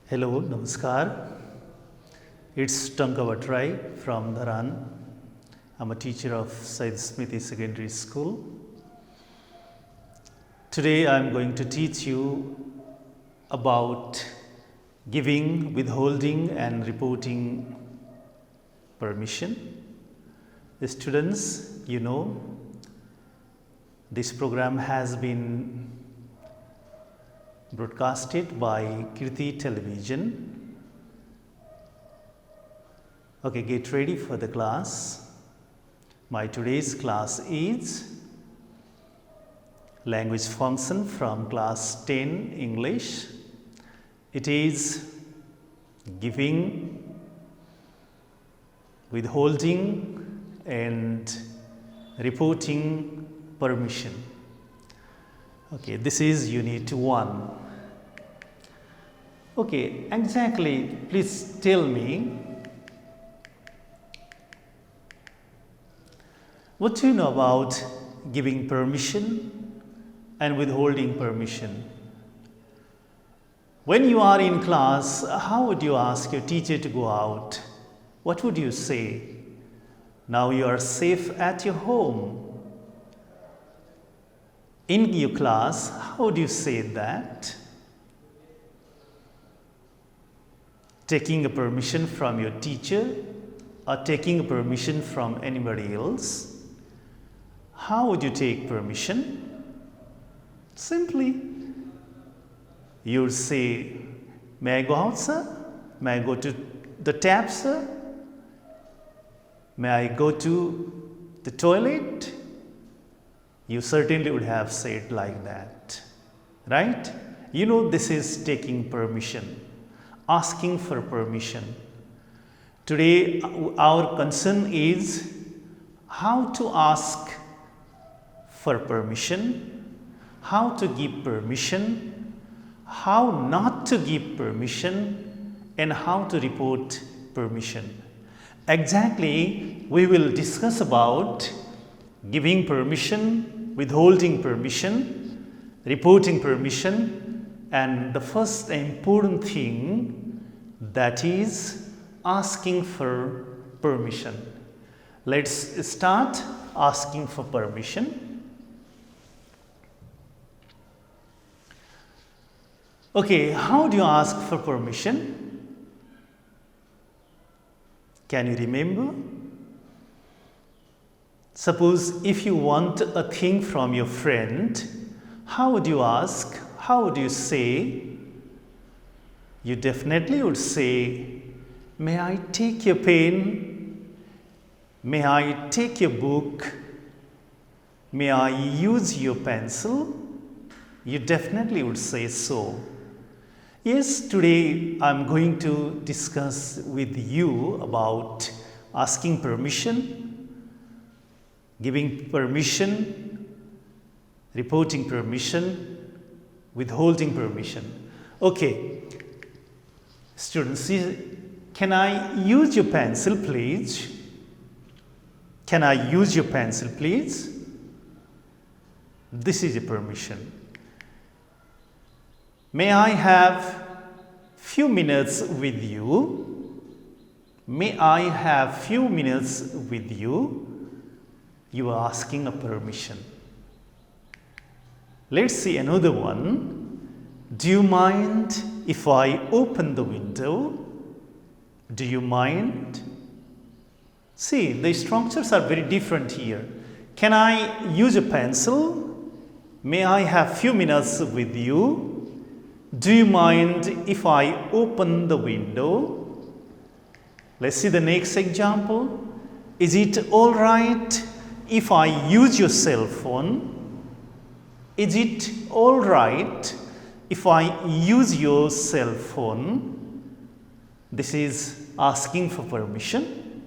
Hello, Namaskar. It's Vatrai from Dharan. I'm a teacher of Syed Smithy Secondary School. Today I'm going to teach you about giving, withholding and reporting permission. The students, you know, this program has been broadcasted by Kriti Television. Okay, get ready for the class. My today's class is language function from class 10 English. It is giving, withholding and reporting permission. Okay, this is unit 1. Okay, exactly, please tell me, what do you know about giving permission and withholding permission? When you are in class, how would you ask your teacher to go out? What would you say? Now you are safe at your home. In your class, how do you say that? Taking a permission from your teacher or taking a permission from anybody else? How would you take permission? Simply, you would say, may I go out, sir? May I go to the tap, sir? May I go to the toilet? You certainly would have said like that, right? You know, this is taking permission, asking for permission. Today, our concern is how to ask for permission, how to give permission, how not to give permission, and how to report permission. Exactly, we will discuss about giving permission, withholding permission, reporting permission, and the first important thing, that is asking for permission. Let's start asking for permission. Okay, how do you ask for permission? Can you remember? Suppose if you want a thing from your friend, how would you ask? How would you say? You definitely would say, may I take your pen? May I take your book? May I use your pencil? You definitely would say so. Yes, today I'm going to discuss with you about asking permission, giving permission, reporting permission, withholding permission. Okay, students, can I use your pencil, please? Can I use your pencil, please? This is a permission. May I have few minutes with you? May I have few minutes with you? You are asking a permission. Let's see another one. Do you mind if I open the window? Do you mind? See, the structures are very different here. Can I use a pencil? May I have few minutes with you? Do you mind if I open the window? Let's see the next example. Is it all right if I use your cell phone? Is it all right if I use your cell phone? This is asking for permission.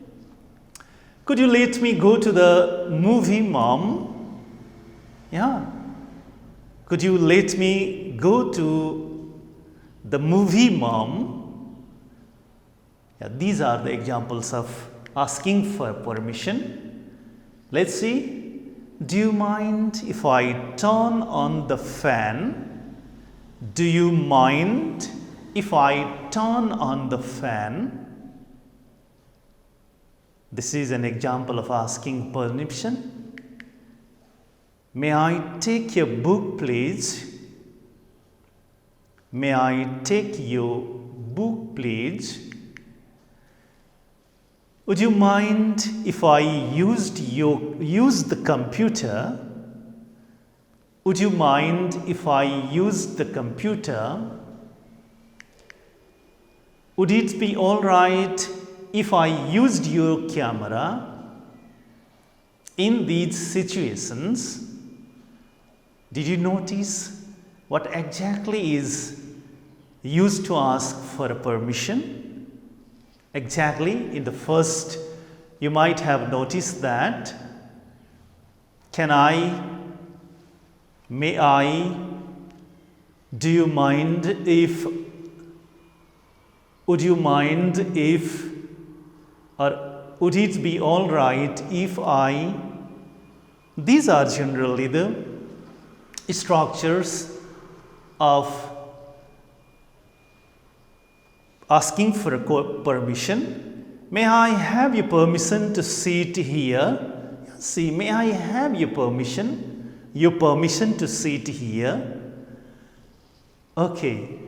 Could you let me go to the movie, Mom? Yeah. Could you let me go to the movie, Mom? Yeah, these are the examples of asking for permission. Let's see. Do you mind if I turn on the fan? Do you mind if I turn on the fan? This is an example of asking permission. May I take your book, please? May I take your book, please? Would you mind if I use the computer? Would you mind if I used the computer? Would it be all right if I used your camera? In these situations, did you notice what exactly is used to ask for a permission? Exactly in the first, you might have noticed that, can I, may I, do you mind if, would you mind if, or would it be all right if I? These are generally the structures of asking for a permission. May I have your permission to sit here? See, may I have your permission? Your permission to sit here? Okay,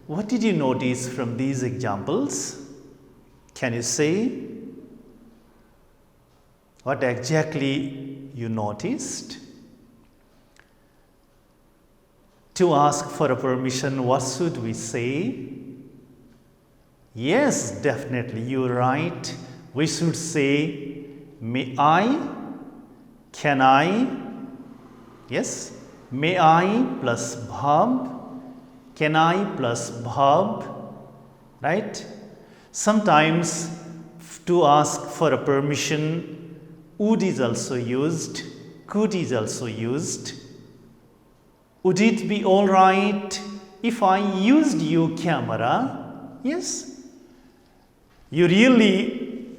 what did you notice from these examples? Can you say what exactly you noticed? To ask for a permission, what should we say? Yes, definitely, you're right. We should say, may I, can I? Yes, may I plus verb, can I plus verb, right? Sometimes to ask for a permission, would is also used, could is also used. Would it be all right if I used your camera? Yes. You really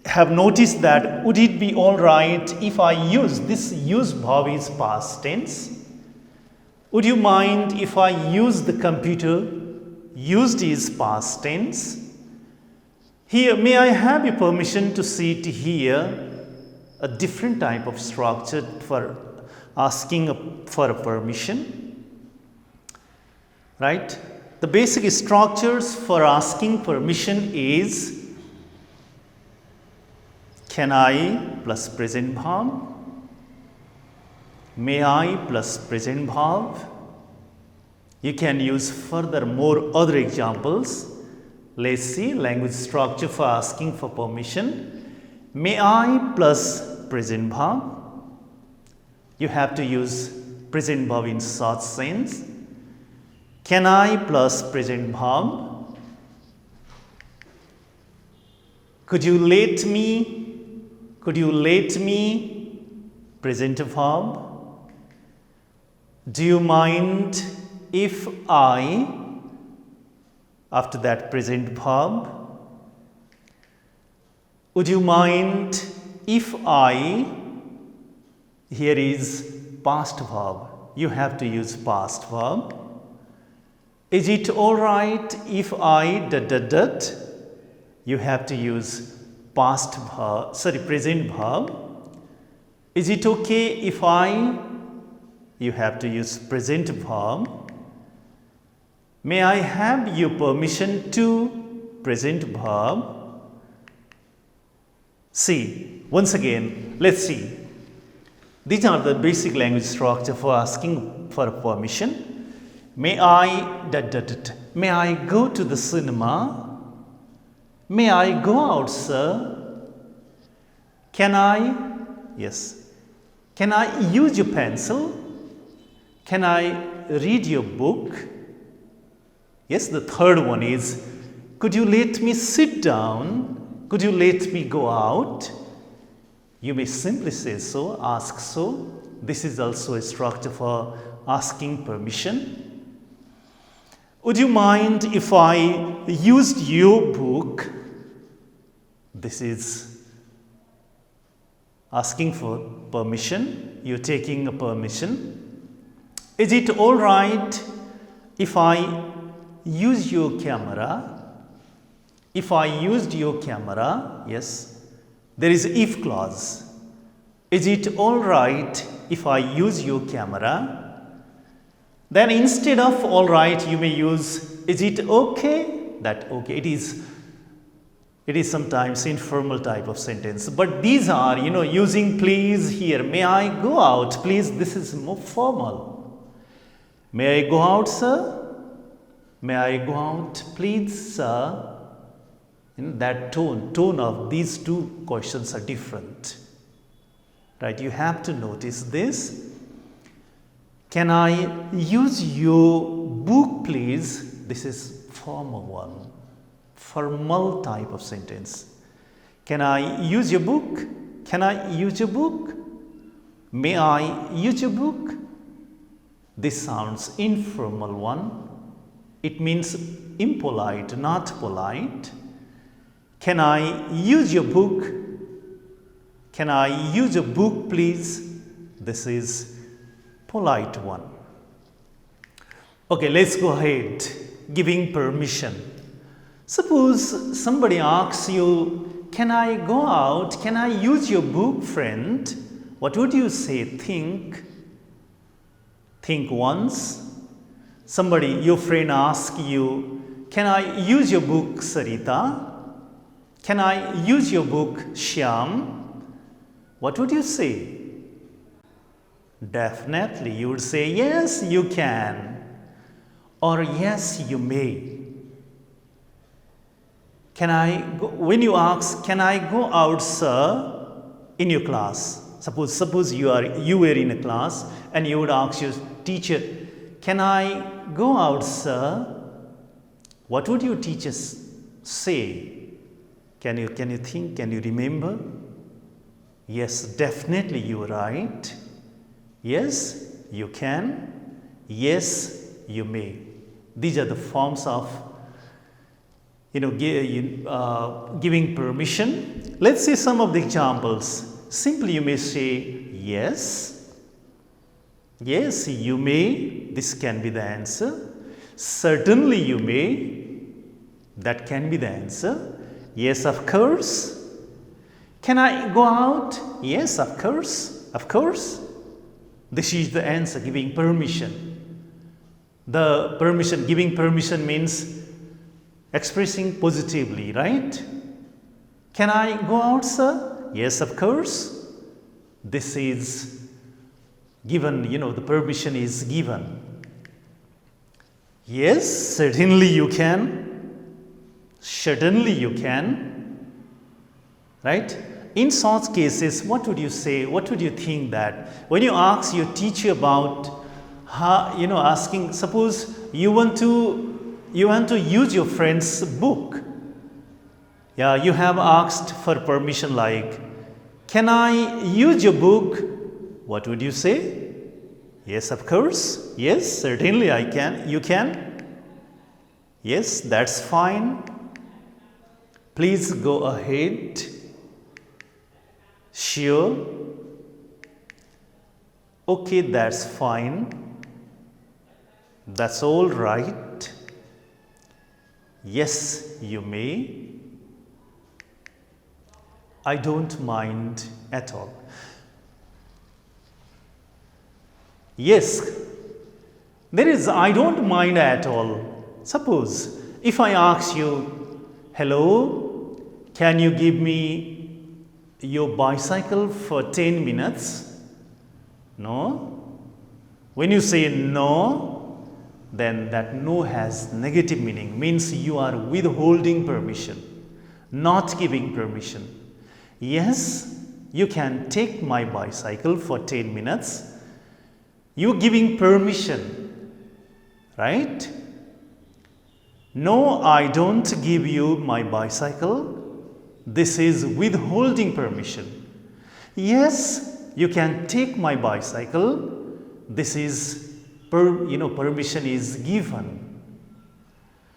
have noticed that, would it be all right if I use, this use verb is past tense. Would you mind if I use the computer? Used is past tense. Here, may I have your permission to sit here? A different type of structure for asking for a permission, right? The basic structures for asking permission is can I plus present verb, may I plus present verb. You can use further more other examples. Let's see language structure for asking for permission. May I plus present verb. You have to use present verb in such sense. Can I plus present verb. Could you let me? Could you let me? Present verb. Do you mind if I? After that, present verb. Would you mind if I? Here is past verb. You have to use past verb. Is it all right if I ... You have to use past verb, present verb. Is it okay if I? You have to use present verb. May I have your permission to? Present verb. See, once again, let's see. These are the basic language structure for asking for permission. May I ... May I go to the cinema? May I go out, sir? Can I? Yes. Can I use your pencil? Can I read your book? Yes, the third one is, could you let me sit down? Could you let me go out? You may simply say so, ask so. This is also a structure for asking permission. Would you mind if I used your book? This is asking for permission. You're taking a permission. Is it all right if I use your camera, if I used your camera, yes, there is if clause. Is it all right if I use your camera? Then instead of all right, you may use, is it okay? That okay, it is sometimes informal type of sentence, but these are, using please here. May I go out? Please, this is more formal. May I go out, sir? May I go out, please, sir? That tone of these two questions are different. Right? You have to notice this. Can I use your book, please? This is formal one. Formal type of sentence. Can I use your book? Can I use your book? May I use your book? This sounds informal one. It means impolite, not polite. Can I use your book? Can I use your book, please? This is polite one. Okay, let's go ahead. Giving permission. Suppose somebody asks you, can I go out? Can I use your book, friend? What would you say? Think once. Somebody, your friend asks you, can I use your book, Sarita? Can I use your book, Shyam? What would you say? Definitely, you would say, yes, you can. Or yes, you may. Can I go, when you ask, can I go out, sir, in your class? Suppose you were in a class and you would ask your teacher, can I go out, sir? What would your teacher say? Can you think? Can you remember? Yes, definitely you are right. Yes, you can. Yes, you may. These are the forms of giving permission. Let's see some of the examples. Simply you may say yes. Yes, you may. This can be the answer. Certainly you may. That can be the answer. Yes, of course. Can I go out? Yes, of course. Of course. This is the answer, giving permission. The permission, giving permission means expressing positively, right? Can I go out, sir? Yes, of course. This is given, the permission is given. Yes, certainly you can. Certainly you can. Right? In such cases, what would you say? What would you think that when you ask your teacher about, asking, suppose you want to use your friend's book. Yeah, you have asked for permission like, can I use your book? What would you say? Yes, of course. Yes, certainly I can. You can. Yes, that's fine. Please go ahead. Sure. Okay, that's fine. That's all right. Yes, you may. I don't mind at all. Yes, there is I don't mind at all. Suppose if I ask you, hello, can you give me your bicycle for 10 minutes? No. When you say no, then that no has negative meaning, means you are withholding permission, not giving permission. Yes, you can take my bicycle for 10 minutes. You giving permission, right? No, I don't give you my bicycle. This is withholding permission. Yes, you can take my bicycle. This is permission is given.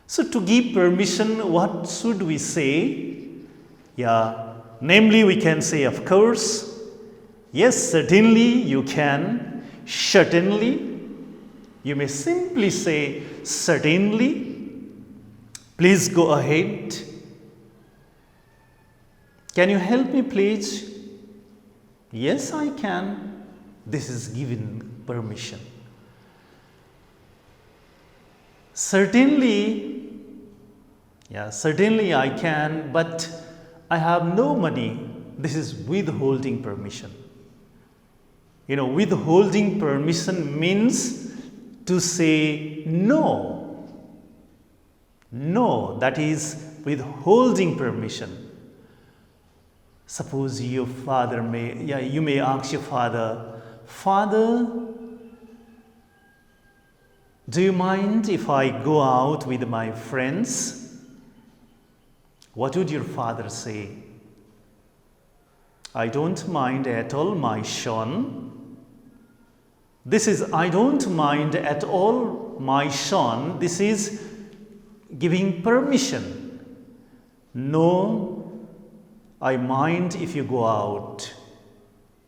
So to give permission, what should we say? Yeah, namely we can say of course. Yes, certainly you can. Certainly. You may simply say certainly. Please go ahead. Can you help me, please? Yes, I can. This is given permission. Certainly, certainly I can, but I have no money. This is withholding permission. Withholding permission means to say no. No, that is withholding permission. Suppose your father you may ask your father, Father, do you mind if I go out with my friends? What would your father say? I don't mind at all, my son. This is, I don't mind at all, my son. This is giving permission. No, I mind if you go out.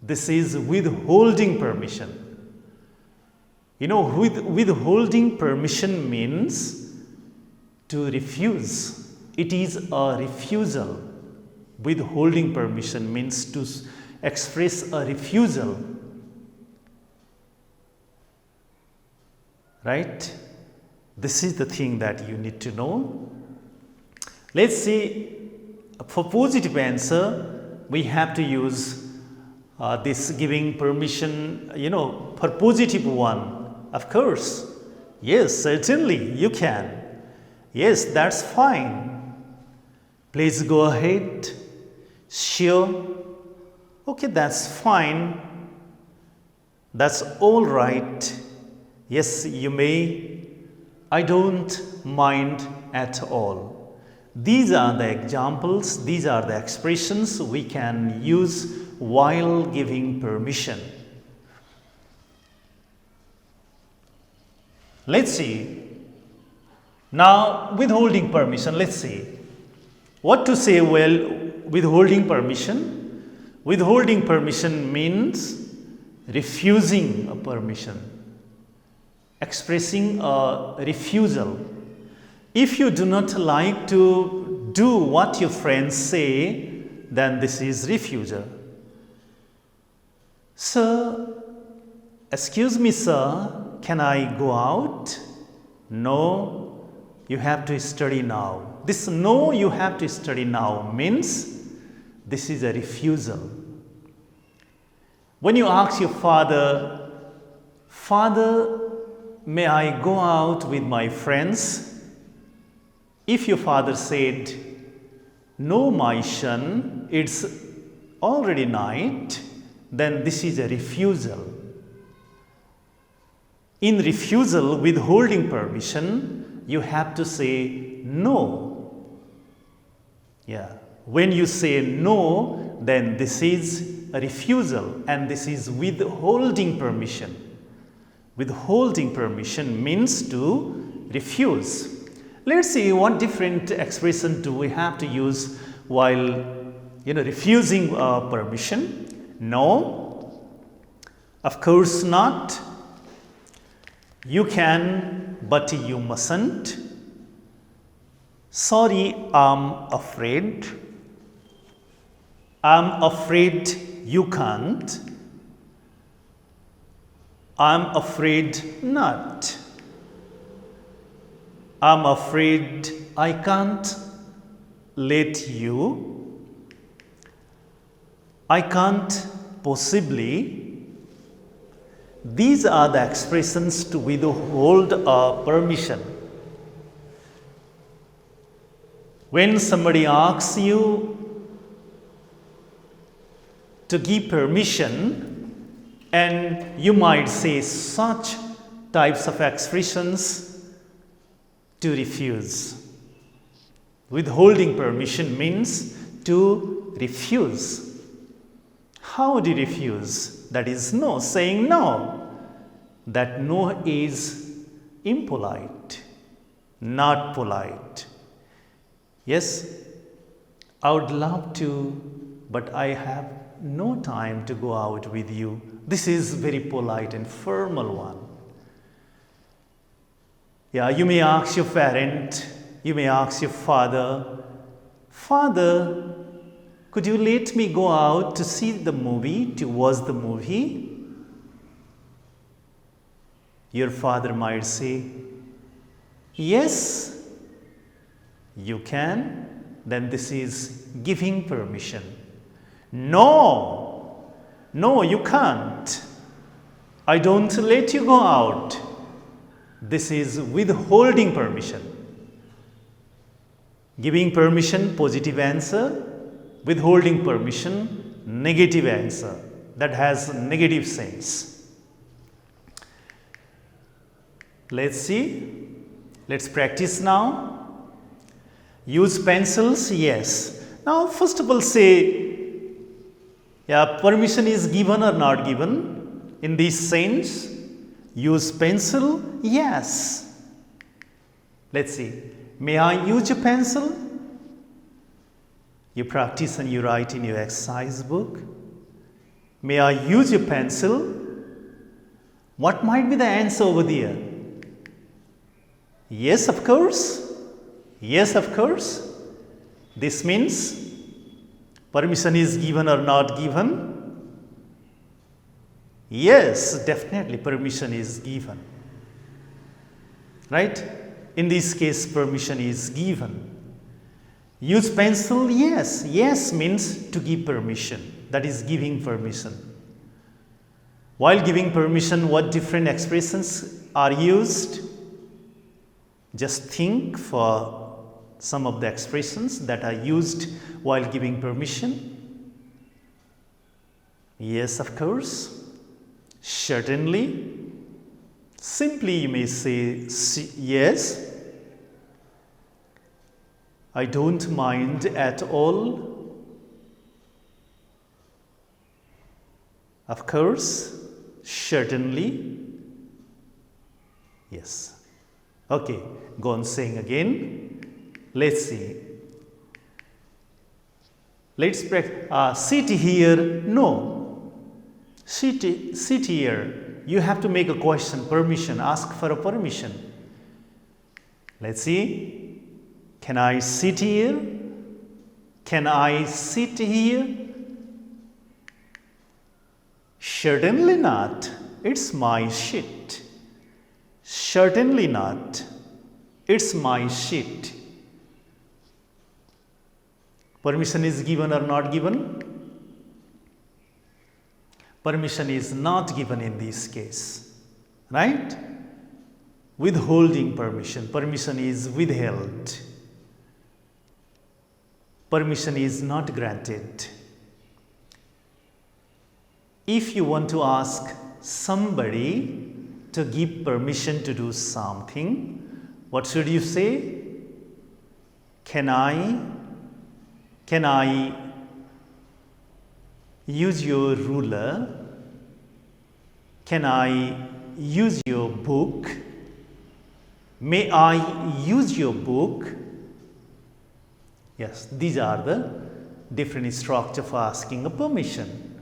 This is withholding permission. Withholding permission means to refuse. It is a refusal. Withholding permission means to express a refusal. Right? This is the thing that you need to know. Let's see, for positive answer, we have to use this giving permission, for positive one. Of course, yes, certainly you can. Yes, that's fine. Please go ahead. Sure. Okay, that's fine. That's all right. Yes, you may. I don't mind at all. These are the examples, these are the expressions we can use while giving permission. Let's see. Now, withholding permission, let's see. What to say withholding permission? Withholding permission means refusing a permission, expressing a refusal. If you do not like to do what your friends say, then this is refusal. Sir, excuse me, sir, can I go out? No, you have to study now. This no, you have to study now means this is a refusal. When you ask your father, Father, may I go out with my friends? If your father said, no, my son, it's already night, then this is a refusal. In refusal, withholding permission, you have to say no. Yeah. When you say no, then this is a refusal and this is withholding permission. Withholding permission means to refuse. Let's see what different expression do we have to use while refusing permission. No, of course not. You can, but you mustn't. Sorry, I'm afraid. I'm afraid you can't. I'm afraid not. I'm afraid I can't let you. I can't possibly. These are the expressions to withhold a permission. When somebody asks you to give permission, and you might say such types of expressions to refuse. Withholding permission means to refuse. How do you refuse? That is no, saying no. That no is impolite, not polite. Yes, I would love to, but I have no time to go out with you. This is very polite and formal one. Yeah, you may ask your parent, you may ask your father, Father, could you let me go out to see the movie, to watch the movie? Your father might say, yes, you can. Then this is giving permission. No, you can't. I don't let you go out. This is withholding permission. Giving permission, positive answer. Withholding permission, negative answer. That has negative sense. Let's see. Let's practice now. Use pencils, yes. Now, first of all, say, permission is given or not given. In this sense, use pencil, yes. Let's see. May I use a pencil? You practice and you write in your exercise book. May I use your pencil? What might be the answer over there? Yes, of course. Yes, of course. This means permission is given or not given? Yes, definitely permission is given. Right? In this case, permission is given. Use pencil? Yes. Yes means to give permission. That is giving permission. While giving permission, what different expressions are used? Just think for some of the expressions that are used while giving permission. Yes, of course. Certainly. Simply you may say yes. I don't mind at all. Of course. Certainly. Yes. Okay, go on saying again. Let's see. Let's practice. Sit here. No. Sit here. You have to make a question, permission. Ask for a permission. Let's see. Can I sit here? Can I sit here? Certainly not. It's my seat. Certainly not. It's my seat. Permission is given or not given? Permission is not given in this case. Right? Withholding permission. Permission is withheld. Permission is not granted. If you want to ask somebody to give permission to do something, what should you say? Can I use your ruler? Can I use your book? May I use your book? Yes, these are the different structure for asking a permission.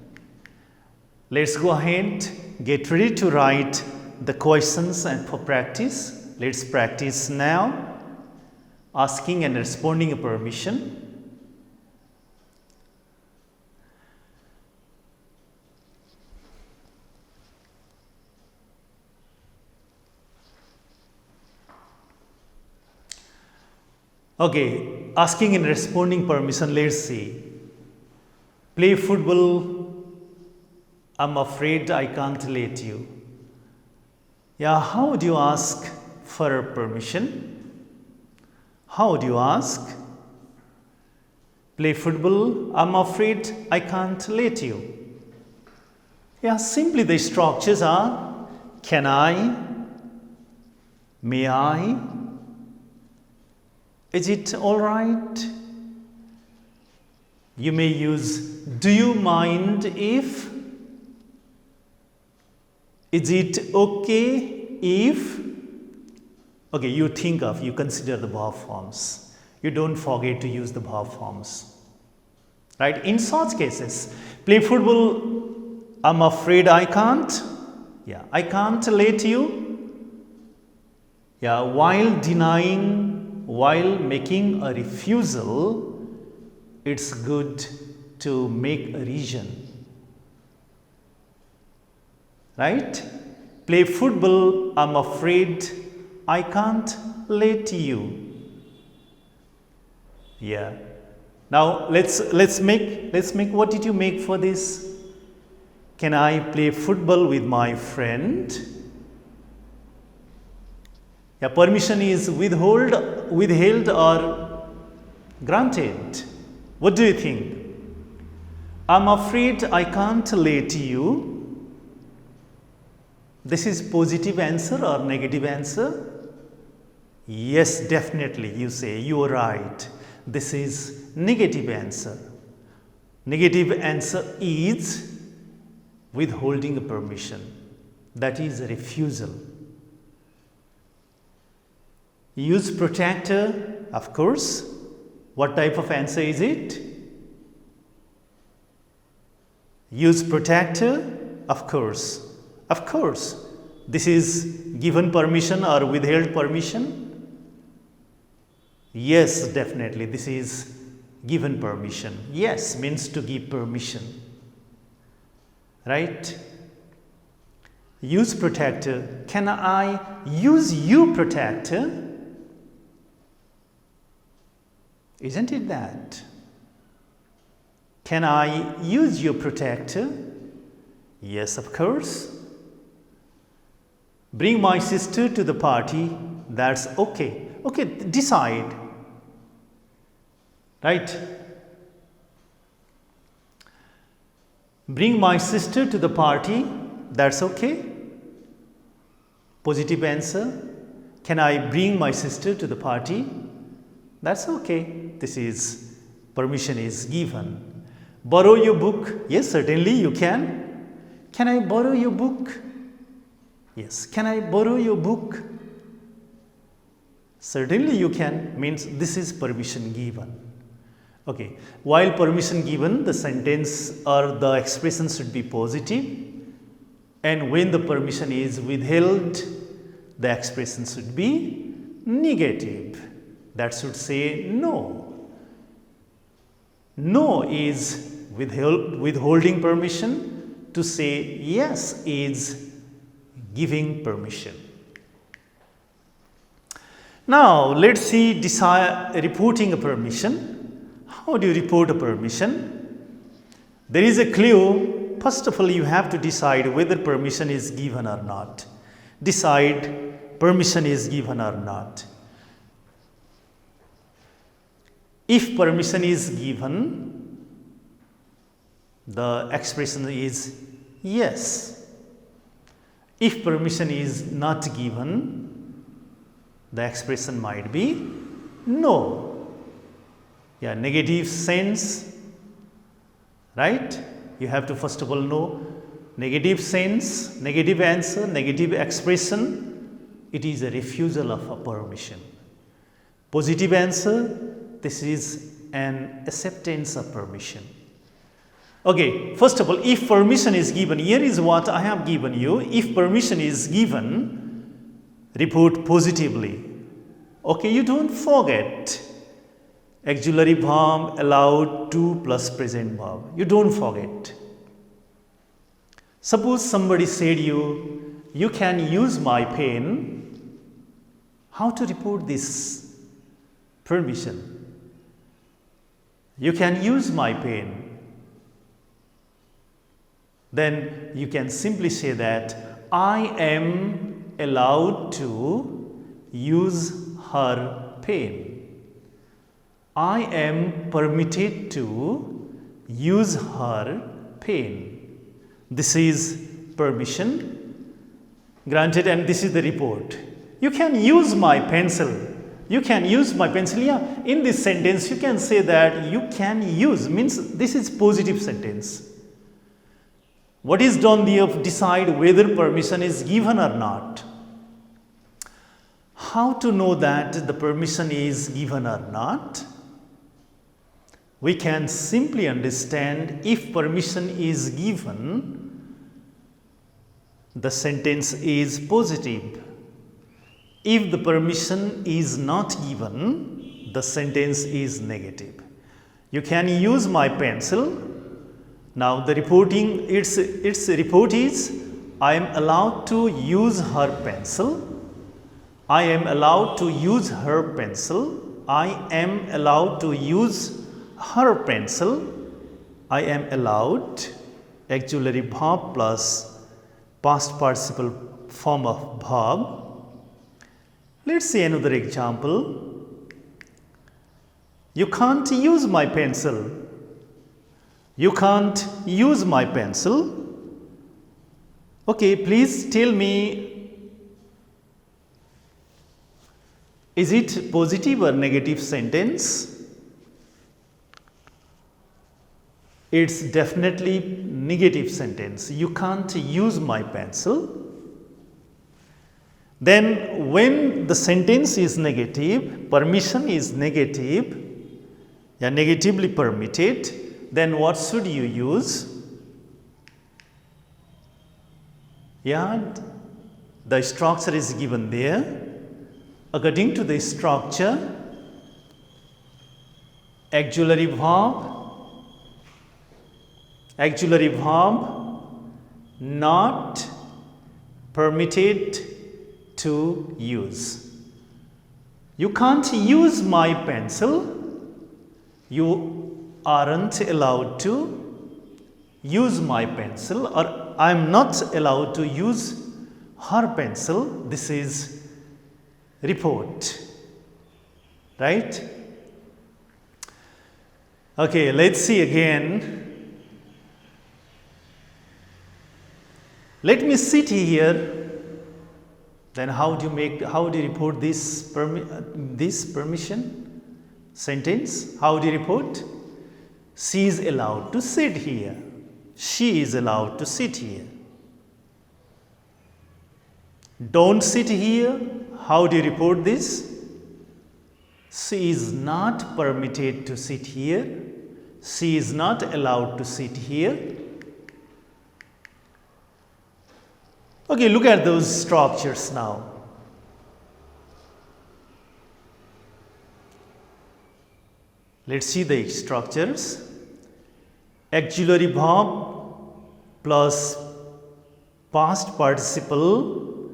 Let's go ahead, get ready to write the questions and for practice. Let's practice now. Asking and responding a permission. Okay, asking and responding permission, let's see. Play football, I'm afraid I can't let you. Yeah, how would you ask for permission? How would you ask? Play football, I'm afraid I can't let you. Yeah, simply the structures are can I, may I, is it all right? You may use do you mind if? Is it okay if? Okay, you consider the verb forms. You don't forget to use the verb forms. Right? In such cases, play football, I'm afraid I can't. Yeah, I can't let you. Yeah, while denying while making a refusal, it's good to make a reason. Right? Play football, I'm afraid I can't let you. Yeah. Now let's make what did you make for this? Can I play football with my friend? Yeah, permission is withheld or granted. What do you think? I'm afraid I can't let you. This is positive answer or negative answer? Yes, definitely, you say, you are right. This is negative answer. Negative answer is withholding a permission. That is a refusal. Use protractor, of course. What type of answer is it? Use protractor, of course. Of course. This is given permission or withheld permission. Yes, definitely, this is given permission. Yes means to give permission. Right? Use protractor. Can I use you protractor? Isn't it that? Can I use your protractor? Yes, of course. Bring my sister to the party. That's okay. Okay, decide. Right? Bring my sister to the party. That's okay. Positive answer. Can I bring my sister to the party? That's okay. This is permission is given. Borrow your book. Yes, certainly you can. Can I borrow your book? Yes. Can I borrow your book? Certainly you can means this is permission given. Okay. While permission given, the sentence or the expression should be positive, and when the permission is withheld, the expression should be negative. That should say no. No is withholding permission. To say yes is giving permission. Now let's see reporting a permission. How do you report a permission? There is a clue. First of all, you have to decide whether permission is given or not. Decide permission is given or not. If permission is given, the expression is yes. If permission is not given, the expression might be no. Yeah, negative sense, right? You have to first of all know negative sense, negative answer, negative expression. It is a refusal of a permission. Positive answer, this is an acceptance of permission. Okay, first of all, if permission is given, here is what I have given you. If permission is given, report positively. Okay, you don't forget. Auxiliary verb allowed to plus present verb. You don't forget. Suppose somebody said you can use my pen. How to report this permission? You can use my pen. Then you can simply say that I am allowed to use her pen. I am permitted to use her pen. This is permission granted, and this is the report. You can use my pencil. You can use my pencil. Yeah, in this sentence, you can say that you can use means this is positive sentence. What is done there? Decide whether permission is given or not. How to know that the permission is given or not? We can simply understand if permission is given, the sentence is positive. If the permission is not given, the sentence is negative. You can use my pencil. Now the reporting, its report is, I am allowed to use her pencil. I am allowed to use her pencil. I am allowed to use her pencil. I am allowed, auxiliary verb plus past participle form of verb. Let's see another example. You can't use my pencil. You can't use my pencil. Okay, please tell me, is it positive or negative sentence? It's definitely negative sentence. You can't use my pencil. Then when the sentence is negative, permission is negative, negatively permitted, then what should you use? The structure is given there. According to the structure, auxiliary verb not permitted to use. You can't use my pencil. You aren't allowed to use my pencil, or I am not allowed to use her pencil. This is report, right? Okay, let's see again. Let me sit here. Then how do you report this permission sentence? How do you report? She is allowed to sit here. She is allowed to sit here. Don't sit here. How do you report this? She is not permitted to sit here. She is not allowed to sit here. Okay, look at those structures now. Let's see the structures. Auxiliary verb plus past participle,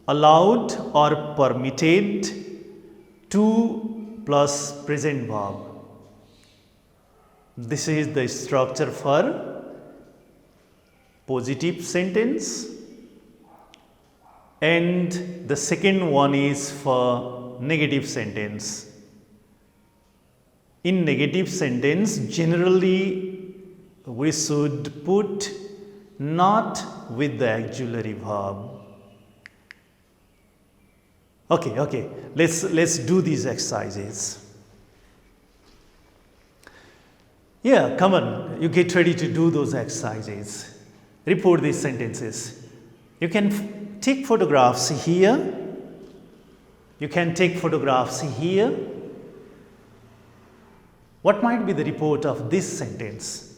allowed or permitted, to plus present verb. This is the structure for positive sentence. And the second one is for negative sentence. In negative sentence, generally we should put not with the auxiliary verb. Okay, let's do these exercises. Yeah, come on, you get ready to do those exercises. Report these sentences. You can take photographs here. You can take photographs here. What might be the report of this sentence?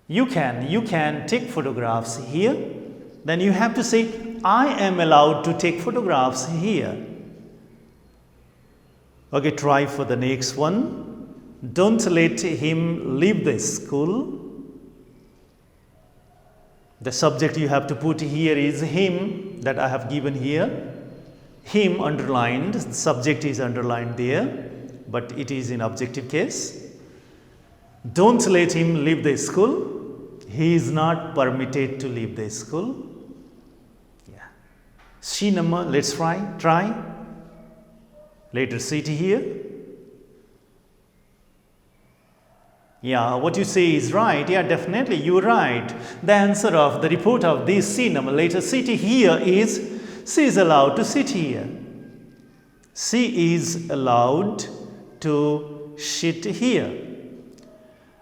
You can take photographs here. Then you have to say, I am allowed to take photographs here. Okay, try for the next one. Don't let him leave the school. The subject you have to put here is him, that I have given here. Him underlined, the subject is underlined there, but it is in objective case. Don't let him leave the school. He is not permitted to leave the school. Yeah. C number, let's try. Later sit here. Yeah, what you say is right. Yeah, definitely, you're right. The answer of the report of this C number, later sit here, is she is allowed to sit here. She is allowed to sit here.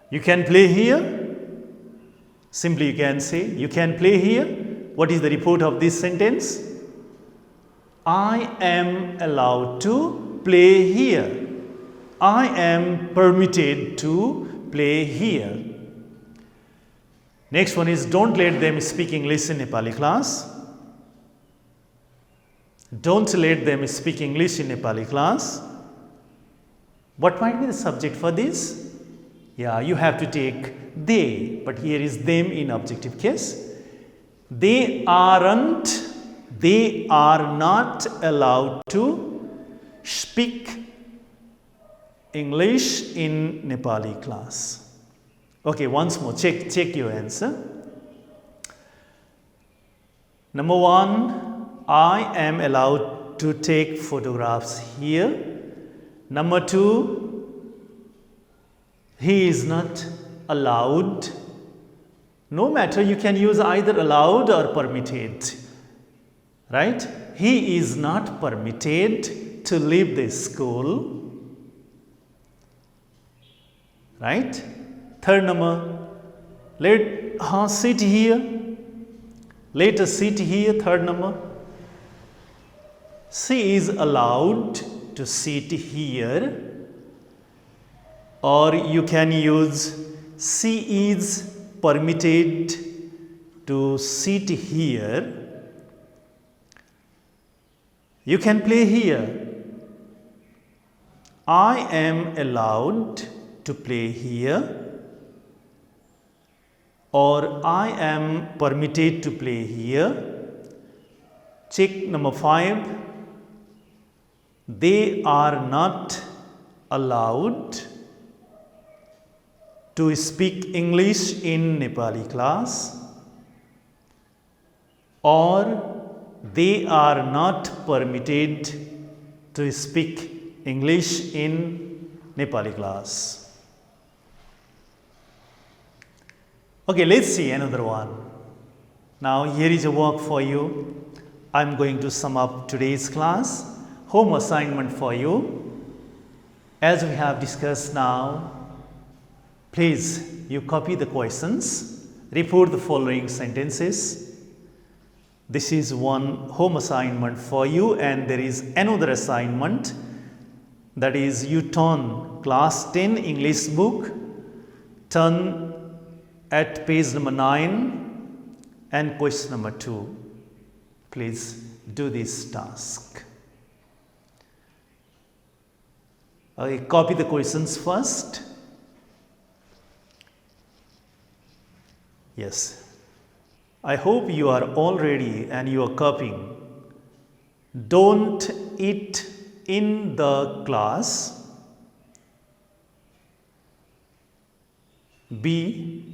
You can play here. Simply you can say, you can play here. What is the report of this sentence? I am allowed to play here. I am permitted to play here. Next one is, don't let them speak English in Nepali class. Don't let them speak English in Nepali class. What might be the subject for this? Yeah, you have to take they, but here is them in objective case. They are not allowed to speak English in Nepali class. Okay, once more, check your answer. Number 1, I am allowed to take photographs here. Number 2, he is not allowed. No matter, you can use either allowed or permitted. Right? He is not permitted to leave the school. Right? Third number, let her sit here. Let us sit here. Third number, she is allowed to sit here, or you can use she is permitted to sit here. You can play here. I am allowed to play here, or I am permitted to play here. Check number 5. They are not allowed to speak English in Nepali class, or they are not permitted to speak English in Nepali class. Okay, let's see another one. Now here is a work for you. I'm going to sum up today's class. Home assignment for you. As we have discussed now, please you copy the questions, report the following sentences. This is one home assignment for you, and there is another assignment, that is you turn class 10 English book, turn at page number 9 and question number 2. Please do this task. Okay, copy the questions first. Yes. I hope you are all ready and you are copying. Don't eat in the class. B.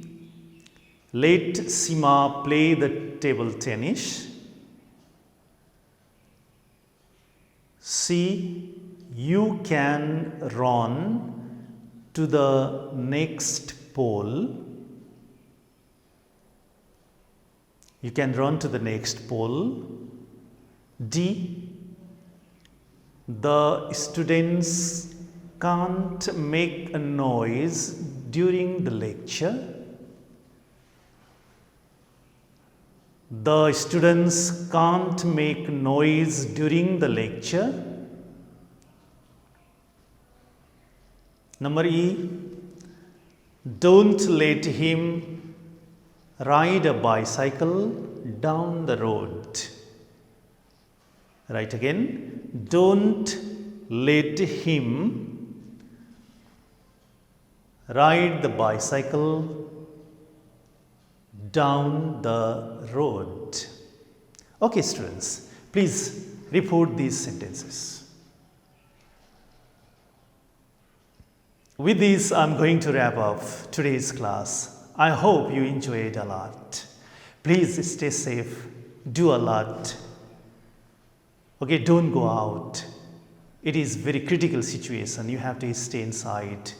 Let Sima play the table tennis. C. You can run to the next pole. You can run to the next pole. D. The students can't make a noise during the lecture. The students can't make noise during the lecture. Number E. Don't let him ride a bicycle down the road. Right again. Don't let him ride the bicycle down the road. Okay, students, please report these sentences. With this, I'm going to wrap up today's class. I hope you enjoyed a lot. Please stay safe, do a lot. Okay, don't go out. It is very critical situation. You have to stay inside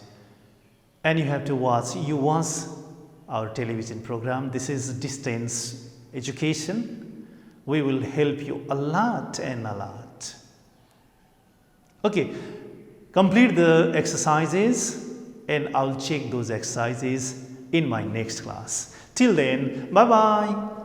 and you have to watch. You watch our television program. This is distance education. We will help you a lot and a lot. Okay, complete the exercises and I'll check those exercises in my next class. Till then, bye-bye.